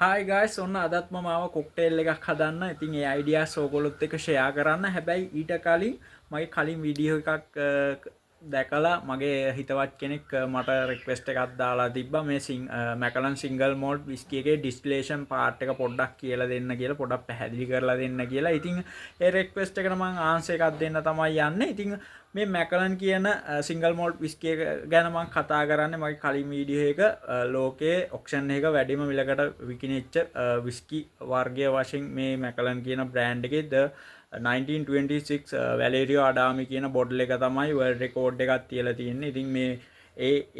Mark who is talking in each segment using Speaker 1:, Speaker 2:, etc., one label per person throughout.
Speaker 1: හයි guys ඔන්න අදත් මම ආව කොක්ටේල් එකක් හදන්න. ඉතින් ඒ අයිඩියාස් ඕගොල්ලොත් එක්ක ෂෙයා කරන්න. හැබැයි ඊට කලින් මගේ කලින් වීඩියෝ එකක් දැකලා මගේ හිතවත් කෙනෙක් මට රික්වෙස්ට් එකක් දාලා තිබ්බා මේ මැකලන් සිංගල් මෝල්ට් විස්කි එකේ ඩිස්ටිලේෂන් පාර්ට් එක පොඩ්ඩක් කියලා දෙන්න කියලා, පොඩ්ඩක් පැහැදිලි කරලා දෙන්න කියලා. ඉතින් ඒ රික්වෙස්ට් එකට මම ආන්සර් එකක් දෙන්න තමයි යන්නේ. ඉතින් මේ මැකලන් කියන සිංගල් මෝල්ට් විස්කි එක ගැන මම කතා කරන්නේ මගේ කලින් වීඩියෝ එක ලෝකයේ ඔක්ෂන් එක වැඩිම මිලකට විකිනෙච්ච විස්කි වර්ගය වශයෙන් මේ මැකලන් කියන බ්‍රෑන්ඩ් එකේ ද 1926 වැලේරියෝ අඩාමි කියන බොටල් එක තමයි වර්ල්ඩ් රෙකෝඩ් එකක් තියලා තියෙන්නේ. ඉතින් මේ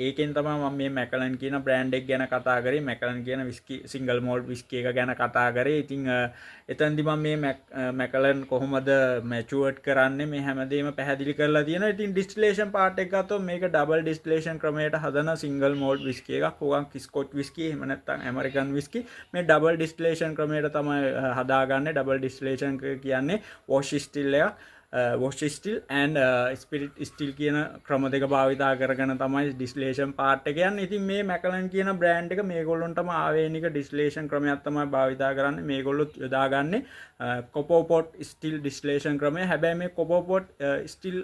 Speaker 1: ඒකෙන් තමයි මම මේ මැකලන් කියන බ්‍රෑන්ඩ් එක ගැන කතා කරේ. මැකලන් කියන විස්කි සිංගල් මෝල්ට් විස්කි එක ගැන කතා කරේ. ඉතින් එතනදි මම මේ මැකලන් කොහොමද මැචුවර්ඩ් කරන්නේ මේ හැමදේම පැහැදිලි කරලා තියෙනවා. ඉතින් ඩිස්ටිලේෂන් පාර්ට් එක ගත්තොත් මේක ඩබල් ඩිස්ටිලේෂන් ක්‍රමයට හදන සිංගල් මෝල්ට් විස්කි එකක්. ඕකන් ස්කොච් විස්කි එහෙම නැත්නම් ඇමරිකන් විස්කි. මේ ඩබල් ඩිස්ටිලේෂන් ක්‍රමයට තමයි හදාගන්නේ. ඩබල් ඩිස්ටිලේෂන් කියන්නේ වොෂ් ස්ටිල් එකක්. Wash steel and spirit steel කියන ක්‍රම දෙක භාවිතා කරගෙන තමයි ඩිස්ටිලේෂන් පාර්ට් එක යන්නේ. ඉතින් මේ මැකලන් කියන බ්‍රෑන්ඩ් එක මේගොල්ලොන්ටම ආවේනික ඩිස්ටිලේෂන් ක්‍රමයක් තමයි භාවිතා කරන්නේ. මේගොල්ලොත් යොදාගන්නේ කොපර් පොට් ස්ටිල් ඩිස්ටිලේෂන් ක්‍රමය. හැබැයි මේ කොපර් පොට් ස්ටිල්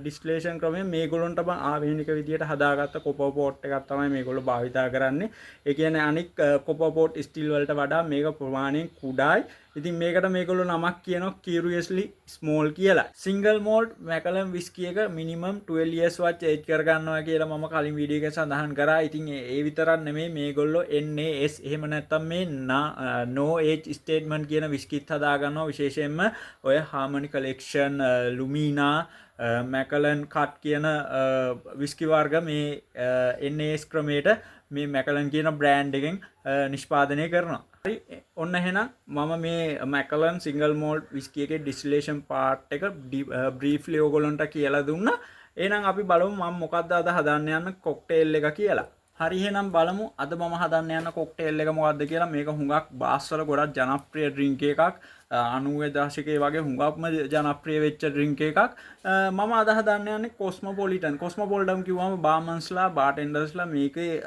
Speaker 1: ඩිස්ටිලේෂන් ක්‍රමය මේගොල්ලොන්ටම ආවේනික විදියට හදාගත්ත කොපර් පොට් එකක් තමයි මේගොල්ලෝ භාවිතා කරන්නේ. ඒ කියන්නේ අනික් කොපර් පොට් ස්ටිල් වලට වඩා මේක ප්‍රමාණයෙන් කුඩායි. ඉතින් මේකට මේගොල්ලෝ නමක් කියනවා curiously small කියලා. සිංගල් මෝල්ට් මැකලන් විස්කි එක මිනිමම් 12 years වත් ඒජ් කරගන්නවා කියලා මම කලින් වීඩියෝ එකේ සඳහන් කරා. ඉතින් ඒ විතරක් නෙමෙයි මේගොල්ලෝ NAS එහෙම නැත්නම් මේ no age statement කියන විස්කිත් හදා ගන්නවා. විශේෂයෙන්ම ඔය Harmony Collection, Lumina, මැකලන් කට් කියන විස්කි වර්ග මේ NAS ක්‍රමයට මේ මැකලන් කියන බ්‍රෑන්ඩ් එකෙන් නිෂ්පාදනය කරනවා. ඔන්න එහෙනම් මම මේ මැකලන් සිංගල් මෝල්ට් විස්කි එකේ ඩිස්ටිලේෂන් පාර්ට් එක බ්‍රීෆ්ලි ඔයගොල්ලන්ට කියලා දුන්නා. එහෙනම් අපි බලමු මම මොකද්ද අද හදන්න යන කොක්ටේල් එක කියලා. හරි එහෙනම් බලමු අද මම හදන්න යන කොක්ටේල් එක මොකද්ද කියලා. මේක හුඟක් බාස් වල ගොඩක් ජනප්‍රිය ඩ්‍රින්ක් එකක්. 90 දශකයේ වගේ හුඟක්ම ජනප්‍රිය වෙච්ච ඩ්‍රින්ක් එකක්. මම අද හදන්න යන්නේ කොස්මොපොලිටන්. කොස්මොපොලිටන් කිව්වම බාර්මන්ස්ලා බාර්ටෙන්ඩර්ස්ලා මේකේ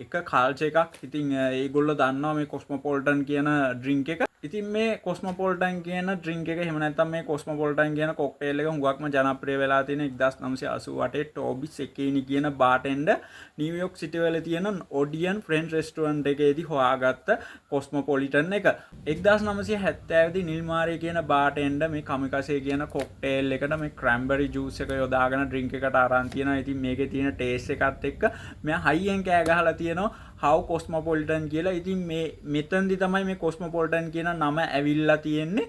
Speaker 1: එක කල්චර් එකක්. ඉතින් ඒගොල්ලෝ දන්නවා මේ කොස්මොපොලිටන් කියන ඩ්‍රින්ක් එක. ඉතින් මේ කොස්මොපොලිටන් කියන ඩ්‍රින්ක් එක එහෙම නැත්නම් මේ කොස්මොපොලිටන් කියන කොක්ටේල් එක හුඟක්ම ජනප්‍රිය වෙලා තියෙන 1988 ටෝබි සෙකේනි කියන බාර්ටෙන්ඩර් නිව්යෝක් සිටි වල තියෙන ඔඩියන් ෆ්‍රෙන්ච් රෙස්ටුරන්ට් එකේදී හොයාගත්ත කොස්මොපොලිටන් එක. 1970 දී නිල්මාරි කියන බාර්ටෙන්ඩර් මේ කමිකසේ කියන කොක්ටේල් එකට මේ ක්‍රැන්බරි ජූස් එක යොදාගෙන ඩ්‍රින්ක් එකට අරන් තියෙනවා. ඉතින් මේකේ තියෙන ටේස්ට් එකත් එක්ක මෙයා හයියෙන් කෑ ගහලා තියෙනවා how cosmopolitan කියලා. ඉතින් මේ මෙතනදි තමයි මේ cosmopolitan කියන නම ඇවිල්ලා තියෙන්නේ.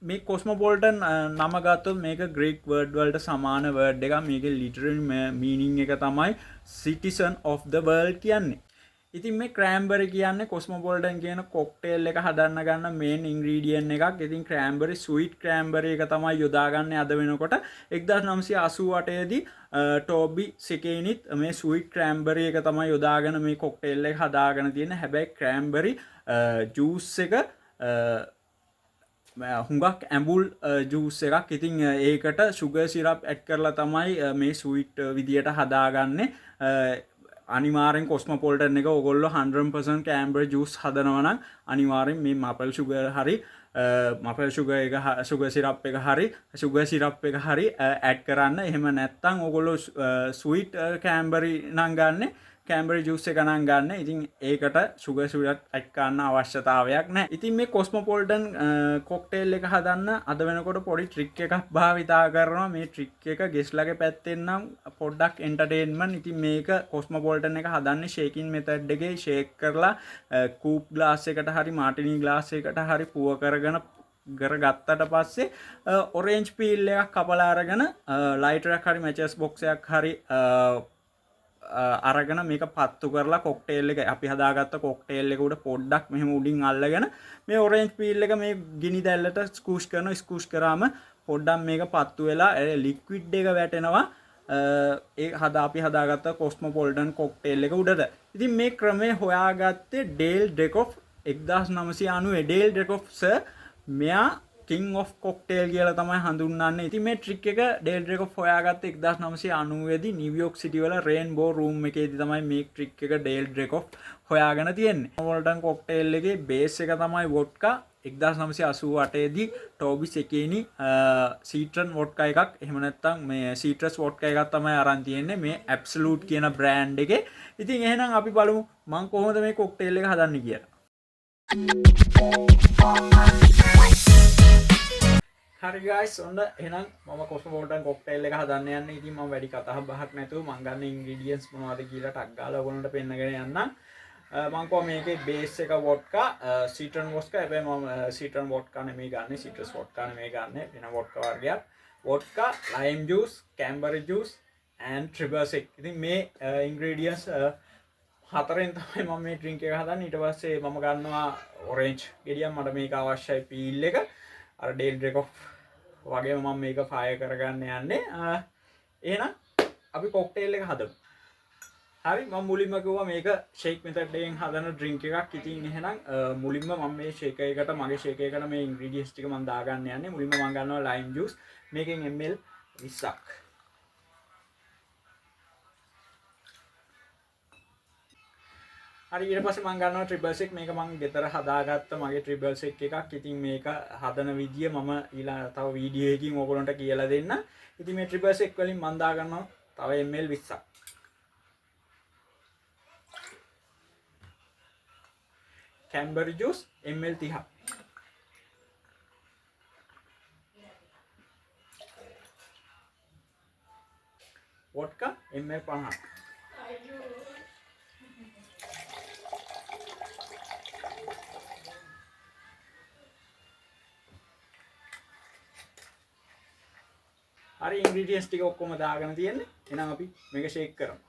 Speaker 1: මේ cosmopolitan නම ගත්තොත් මේක Greek word වලට සමාන word එකක්. මේකේ literal meaning එක තමයි citizen of the world කියන්නේ. ඉතින් මේ ක්‍රෑන්බරි කියන්නේ කොස්මොපොලිටන් කියන කොක්ටේල් එක හදන්න ගන්න මේන් ඉන්ග්‍රීඩියන්ට් එකක්. ඉතින් ක්‍රෑන්බරි ස්වීට් ක්‍රෑන්බරි එක තමයි යොදාගන්නේ අද වෙනකොට. 1988 දී ටෝබි සෙකේනිත් මේ ස්වීට් ක්‍රෑන්බරි එක තමයි යොදාගෙන මේ කොක්ටේල් එක හදාගෙන තියෙන්නේ. හැබැයි ක්‍රෑන්බරි ජූස් එක හුඟක් ඇඹුල් ජූස් එකක්. ඉතින් ඒකට සුගර් සිරප් ඇඩ් කරලා තමයි මේ ස්වීට් විදියට හදාගන්නේ. අනිවාර්යෙන් කොස්මොපොලිටන් එක ඔයගොල්ලෝ 100% කැම්බරි ජූස් හදනවා නම් අනිවාර්යෙන් මේ මපල් සුගර් හරි මපල් සුගර් එක සුගර් සිරප් එක හරි ඇඩ් කරන්න. එහෙම නැත්නම් ඔයගොල්ලෝ ස්වීට් කැම්බරි නම් ගන්න කැම්බරි ජූස් එක නම් ගන්න. ඉතින් ඒකට සුගර් සිරප් ඇඩ් කරන්න අවශ්‍යතාවයක් නැහැ. ඉතින් මේ කොස්මොපොලිටන් කොක්ටේල් එක හදන්න අද වෙනකොට පොඩි ට්‍රික් එකක් භාවිතා කරනවා. මේ ට්‍රික් එක ගෙස්ලාගේ පැත්තෙන් නම් පොඩ්ඩක් එන්ටර්ටේන්මන්ට්. ඉතින් මේක කොස්මොපොලිටන් එක හදන්නේ ෂේකින් මෙතඩ් එකේ ෂේක් කරලා කූප් ග්ලාස් එකට හරි මාටිනි ග්ලාස් එකට හරි පුව කරගෙන ගත්තට පස්සේ ඔරෙන්ජ් පීල් එකක් කපලා අරගෙන ලයිටරයක් හරි මැචස් බොක්ස් එකක් හරි අරගෙන මේක පත්තු කරලා කොක්ටේල් එක අපි හදාගත්ත කොක්ටේල් එක උඩ පොඩ්ඩක් මෙහෙම උඩින් අල්ලගෙන මේ ඔරෙන්ජ් පීල් එක මේ ගිනි දැල්ලට ස්කූෂ් කරනවා. ස්කූෂ් කරාම පොඩ්ඩක් මේක පත්තු වෙලා ලික්විඩ් එක වැටෙනවා. ඒ අපි හදාගත්ත කොස්මොපොලිටන් කොක්ටේල් එක උඩට. ඉතින් මේ ක්‍රමය හොයාගත්තේ ඩේල් ඩ්‍රෙකොෆ් 1990. ඩේල් ඩ්‍රෙකොෆ් සර් මෙයා කින් of කොක්ටේල් කියලා තමයි හඳුන්වන්නේ. ඉතින් මේ ට්‍රික් එක ඩේල් ඩ්‍රේකොෆ් හොයාගත්තේ 1990 දී නිව්යෝක් සිටි වල රේන්බෝ රූම් එකේදී තමයි මේ ට්‍රික් එක ඩේල් ඩ්‍රේකොෆ් හොයාගෙන තියෙන්නේ. මොල්ටන් කොක්ටේල් එකේ බේස් එක තමයි වොඩ්කා. 1988 දී ටෝබිස් එකේනි සීට්‍රන් වොඩ්කා එකක් එහෙම නැත්නම් මේ සීට්‍රස් වොඩ්කා එකක් තමයි අරන් තියෙන්නේ මේ ඇබ්සලූට් කියන බ්‍රෑන්ඩ් එකේ. ඉතින් එහෙනම් අපි බලමු මම කොහොමද මේ කොක්ටේල් එක හදන්නේ කියලා. හරි guys ඔන්න එහෙනම් මම කොස්මෝපොලිටන් කොක්ටේල් එක හදන්න යන්නේ. ඉතින් මම වැඩි කතා බහක් නැතුව මම ගන්න ඉන්ග්‍රීඩියන්ට්ස් මොනවද කියලා ටක් ගාලා ඔයගොල්ලන්ට පෙන්නගෙන යන්නම්. මම කොහොම මේකේ බේස් එක වොඩ්කා සීට්‍රන් වොඩ්කා. හැබැයි මම සීට්‍රන් වොඩ්කා නෙමෙයි ගන්නෙ, සිට්‍රස් වොඩ්කා නෙමෙයි ගන්නෙ. වෙන වොඩ්කා වර්ගයක්. වොඩ්කා, ලයිම් ජූස්, කැන්බරි ජූස් and ට්‍රිබර්සික්. ඉතින් මේ ඉන්ග්‍රීඩියන්ට්ස් හතරෙන් තමයි මම මේ ඩ්‍රින්ක් එක හදන්නේ. ඊට පස්සේ මම ගන්නවා ඔරෙන්ජ් ගෙඩියක්. මට මේක අවශ්‍යයි පීල් එක. අර ඩේල් ඩ්‍රේකොෆ් වගේ මම මේක ෆයර් කරගන්න යන්නේ. එහෙනම් අපි කොක්ටේල් එක හදමු. හරි මම මුලින්ම කිව්වා මේක ෂේක් මෙතඩ් එකෙන් හදන ඩ්‍රින්ක් එකක්. ඉතින් එහෙනම් මුලින්ම මම මේ ෂේක් එකකට මගේ ෂේක් එකකට මේ ඉන්ග්‍රීඩියන්ට්ස් ටික මම දාගන්න යන්නේ. මුලින්ම මම ගන්නවා ලයිම් ජූස්. මේකෙන් ml 20ක්. හරි ඊට පස්සේ මම ගන්නවා ට්‍රිබල්සික්. මේක මම ගෙදර හදාගත්ත මගේ ට්‍රිබල්සික් එකක්. ඉතින් මේක හදන විදිය මම ඊළඟ තව වීඩියෝ එකකින් ඕගොල්ලන්ට කියලා දෙන්න. ඉතින් මේ ට්‍රිබල්සික් වලින් මම දාගන්නවා තව ml 20ක්. කැන්බරි ජූස් ml 30ක්. වොඩ්කා ml 50ක්. හරි ඉන්ග්‍රීඩියන්ට්ස් ටික ඔක්කොම දාගෙන තියෙන්නේ. එහෙනම් අපි මේක ෂේක් කරමු.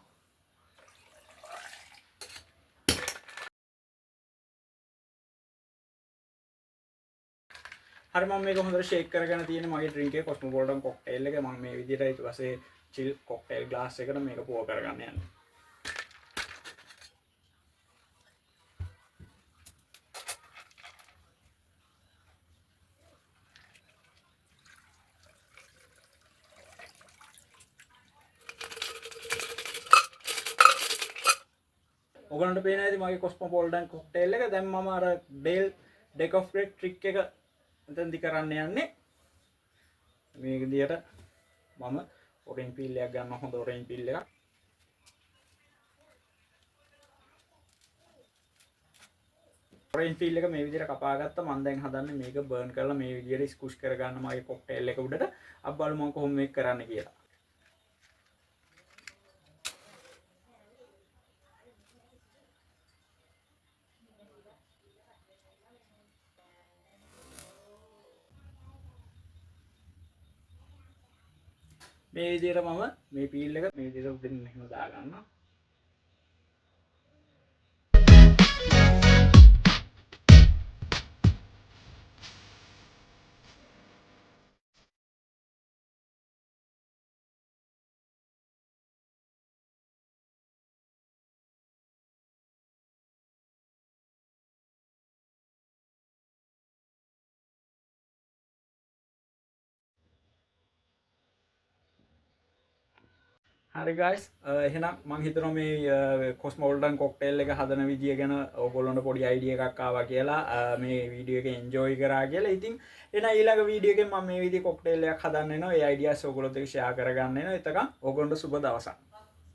Speaker 1: හරි මම මේක හොඳට ෂේක් කරගෙන තියෙන්නේ මගේ ඩ්‍රින්ක් එකේ කොස්මෝපොලිටන් කොක්ටේල් එක. මම මේ විදිහට ඊට පස්සේ චිල් කොක්ටේල් ග්ලාස් එකකට මේක පෝර් කරගන්න යනවා. ඔයගොල්ලන්ට පේන ඇති මගේ කොස්මෝපොලිටන් කොක්ටේල් එක. දැන් මම අර ඩේල් ඩ්‍රේකොෆ් ට්‍රික් එක එතෙන්දි කරන්න යන්නේ. මේ විදියට මම ඔරෙන්ජ් පීල් එකක් ගන්නවා. හොඳ ඔරෙන්ජ් පීල් එකක්. ඔරෙන්ජ් පීල් එක මේ විදියට කපා ගත්තා. මම දැන් හදන්නේ මේක බර්න් කරලා මේ විදියට ස්කුෂ් කරගන්න මගේ කොක්ටේල් එක උඩට. අපි බලමු මම කොහොම මේක කරන්න කියලා. මේ විදිහට මම මේ පීල් එක මේ විදිහට උඩින් මෙහෙම දාගන්නවා. හරි guys එහෙනම් මම හිතනවා මේ කොස්මෝපොලිටන් කොක්ටේල් එක හදන විදිය ගැන ඕගොල්ලන්ට පොඩි අයිඩියා එකක් ආවා කියලා. මේ වීඩියෝ එක එන්ජොයි කරා කියලා. ඉතින් එහෙනම් ඊළඟ වීඩියෝ එකෙන් මම මේ විදිහේ කොක්ටේල් එකක් හදන්න එනවා. ඒ අයිඩියාස් ඕගොල්ලොත් එක්ක ෂෙයා කරගන්න එනවා. එතකන් ඕගොල්ලන්ට සුබ දවසක්.